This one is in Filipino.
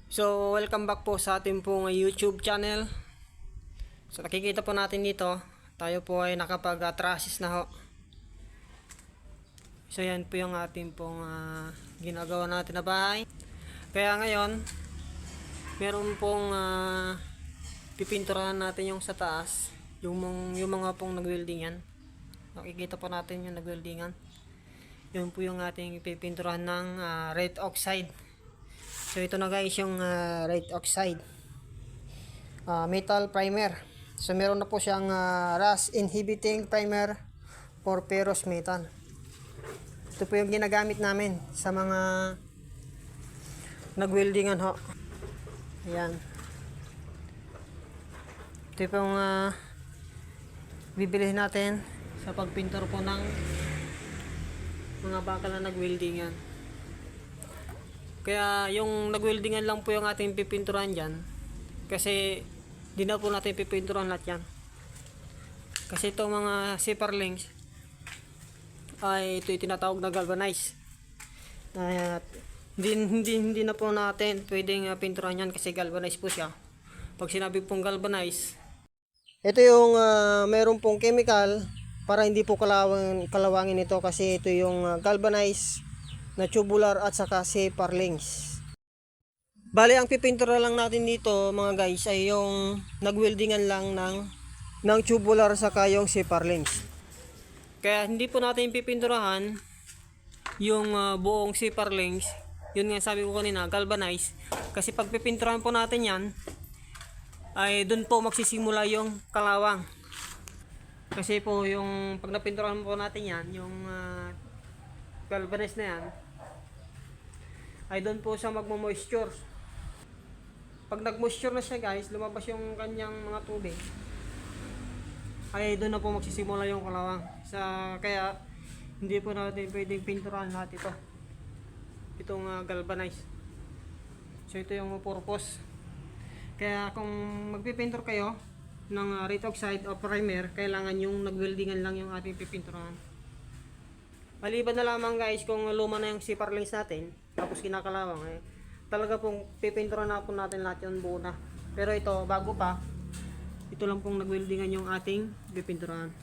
So, welcome back po sa ating pong YouTube channel. So, nakikita po natin dito, tayo po ay nakapag-trasis na ho. So, yan po yung ating pong ginagawa natin na bahay. Kaya ngayon, meron pong pipinturahan natin yung sa taas, yung mga pong nag-weldingan. Nakikita po natin yung nag-weldingan. Yun po yung ating pipinturahan ng red oxide. So ito na guys yung red oxide metal primer. So meron na po siyang rust inhibiting primer for ferrous metal. Ito po yung ginagamit namin sa mga nag-weldingan ho. Ayan. Ito yung bibilihin natin sa pagpintor po ng mga bakal na nag-weldingan. Kaya yung nag-weldingan lang po yung ating pipinturan dyan. Kasi di na po natin pipinturan lahat yan. Kasi itong mga zipper links ay ito yung tinatawag na galvanize. Hindi na po natin pwedeng pinturan yan kasi galvanize po siya. Pag sinabi pong galvanize, ito yung meron pong chemical para hindi po kalawangin ito kasi ito yung galvanize na tubular at saka zipper links. Bali ang pipintura lang natin dito mga guys ay yung nagweldingan lang ng tubular saka yung zipper links. Kaya hindi po natin pipinturahan yung buong zipper links. Yun nga sabi ko kanina, galvanize. Kasi pag pipinturahan po natin yan ay dun po magsisimula yung kalawang. Kasi po yung pag napinturahan po natin yan, yung galvanize na yan, ay doon po siya magmo-moisture. Pag nag-moisture na siya guys, lumabas yung kanyang mga tubig, ay doon na po magsisimula yung kalawang. Kaya hindi po natin pwedeng pinturahan lahat ito. Itong galvanize. So ito yung purpose. Kaya kung magpipintor kayo ng red oxide o primer, kailangan yung nag-weldingan lang yung ating pipinturahan. Maliban na lamang guys kung luma na yung zipper links natin, tapos kinakalawang talaga pong pipinturan na po natin lahat yung buo na. Pero ito, bago pa, ito lang pong nag-weldingan yung ating pipinturahan.